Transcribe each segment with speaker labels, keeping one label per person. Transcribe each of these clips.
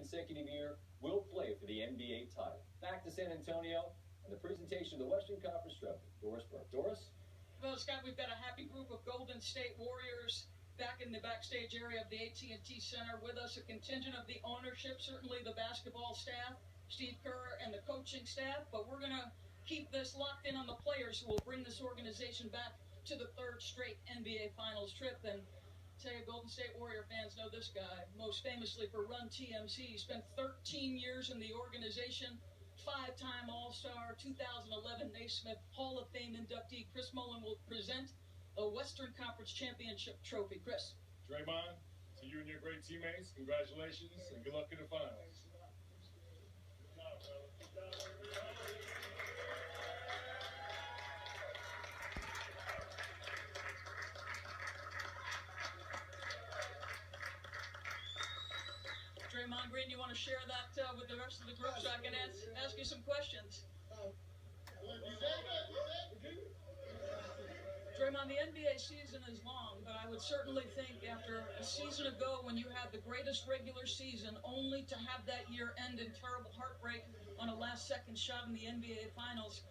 Speaker 1: consecutive year will play for the NBA title. Back to San Antonio and the presentation of the Western Conference Trophy. Doris Burke. Doris?
Speaker 2: Well, Scott, we've got a happy group of Golden State Warriors back in the backstage area of the AT&T Center with us, a contingent of the ownership, certainly the basketball staff, Steve Kerr and the coaching staff, but we're going to keep this locked in on the players who will bring this organization back to the third straight NBA Finals trip. And tell you, Golden State Warrior fans know this guy, most famously for Run TMC. He spent 13 years in the organization, five-time All-Star, 2011 Naismith Hall of Fame inductee. Chris Mullin will present a Western Conference Championship trophy. Chris.
Speaker 3: Draymond, to you and your great teammates, congratulations and good luck in the finals.
Speaker 2: Draymond Green, you want to share that with the rest of the group so I can ask you some questions? Draymond, the NBA season is long, but I would certainly think after a season ago when you had the greatest regular season, only to have that year end in terrible heartbreak on a last-second shot in the NBA Finals,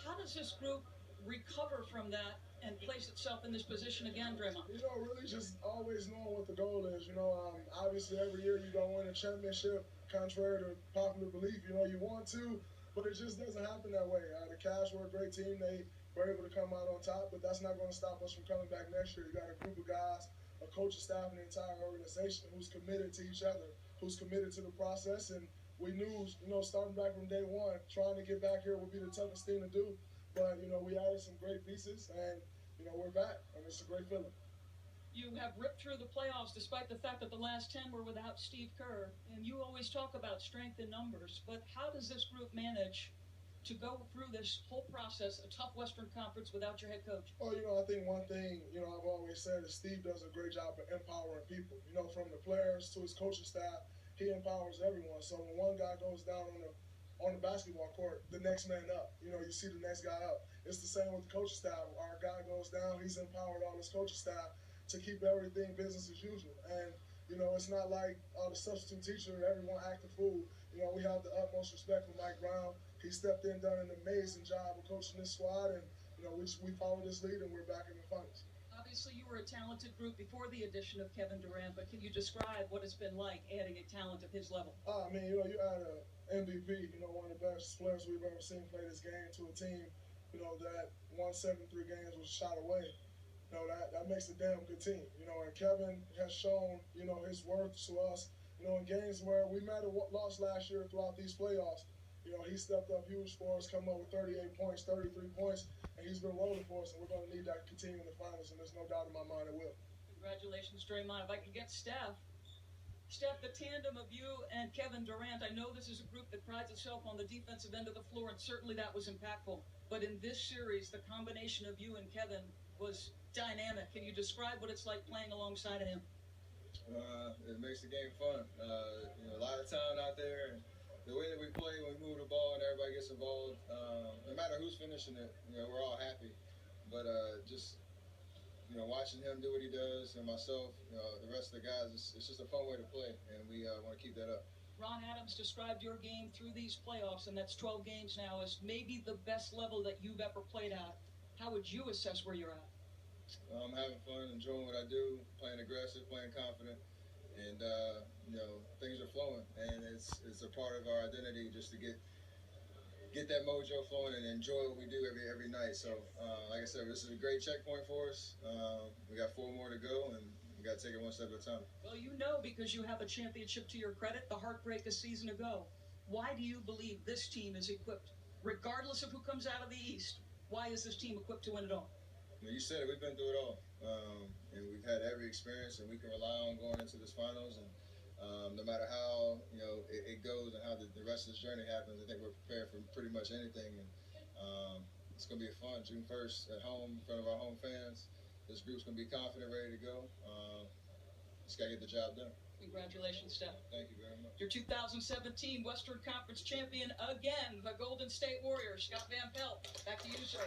Speaker 2: how does this group recover from that and place itself in this position again, Draymond?
Speaker 4: You know, really just always knowing what the goal is. You know, obviously every year you don't win a championship, contrary to popular belief. You know, you want to, but it just doesn't happen that way. The Cavs were a great team. They were able to come out on top, but that's not going to stop us from coming back next year. You got a group of guys, a coaching staff, and the entire organization who's committed to each other, who's committed to the process. And we knew, you know, starting back from day one, trying to get back here would be the toughest thing to do. But, you know, we added some great pieces, and, you know, we're back, and it's a great feeling.
Speaker 2: You have ripped through the playoffs despite the fact that the last 10 were without Steve Kerr, and you always talk about strength in numbers, but how does this group manage to go through this whole process, a tough Western Conference, without your head coach?
Speaker 4: Oh, you know, I think one thing, you know, I've always said is Steve does a great job of empowering people. You know, from the players to his coaching staff, he empowers everyone. So when one guy goes down on the basketball court, the next man up. You know, you see the next guy up. It's the same with the coaching staff. Our guy goes down, he's empowered all his coaching staff to keep everything business as usual. And, you know, it's not like the substitute teacher, everyone act a fool. You know, we have the utmost respect for Mike Brown. He stepped in, done an amazing job of coaching this squad, and, you know, we followed his lead, and we're back in the finals.
Speaker 2: Obviously, you were a talented group before the addition of Kevin Durant, but can you describe what it's been like adding a talent of his level?
Speaker 4: I mean, you know, you add a MVP, you know, one of the best players we've ever seen play this game to a team, you know, that won 73 games was shot away. You know, that makes a damn good team. You know, and Kevin has shown, you know, his worth to us, you know, in games where we might have lost last year throughout these playoffs. You know, he stepped up huge for us, come up with 38 points, 33 points, and he's been rolling for us, and we're going to need that to continue in the finals, and there's no doubt in my mind it will.
Speaker 2: Congratulations, Draymond. If I could get Steph, the tandem of you and Kevin Durant, I know this is a group that prides itself on the defensive end of the floor, and certainly that was impactful. But in this series, the combination of you and Kevin was dynamic. Can you describe what it's like playing alongside of him?
Speaker 5: It makes the game fun. You know, a lot of talent out there, and the way that we play when we move the ball and everybody gets involved, no matter who's finishing it, you know, we're all happy. But just, you know, watching him do what he does, and myself, you know, the rest of the guys, it's just a fun way to play, and we want to keep that up.
Speaker 2: Ron Adams described your game through these playoffs, and that's 12 games now, as maybe the best level that you've ever played at. How would you assess where you're at?
Speaker 5: I'm having fun, enjoying what I do, playing aggressive, playing confident, and you know, things are flowing, and it's a part of our identity just to get that mojo flowing and enjoy what we do every night. So, like I said, this is a great checkpoint for us. We got 4 more to go, and we got to take it one step at a time.
Speaker 2: Well, you know, because you have a championship to your credit, the heartbreak a season ago. Why do you believe this team is equipped, regardless of who comes out of the East? Why is this team equipped to win it all?
Speaker 5: Well, you said it. We've been through it all, and we've had every experience, and we can rely on going into this finals. And no matter how, you know, it goes and how the rest of this journey happens, I think we're prepared for pretty much anything. And it's going to be fun. June 1st at home in front of our home fans. This group's going to be confident, ready to go. Just got to get the job done.
Speaker 2: Congratulations, Steph.
Speaker 5: Thank you very much.
Speaker 2: Your 2017 Western Conference champion again, the Golden State Warriors. Scott Van Pelt, back to you, sir.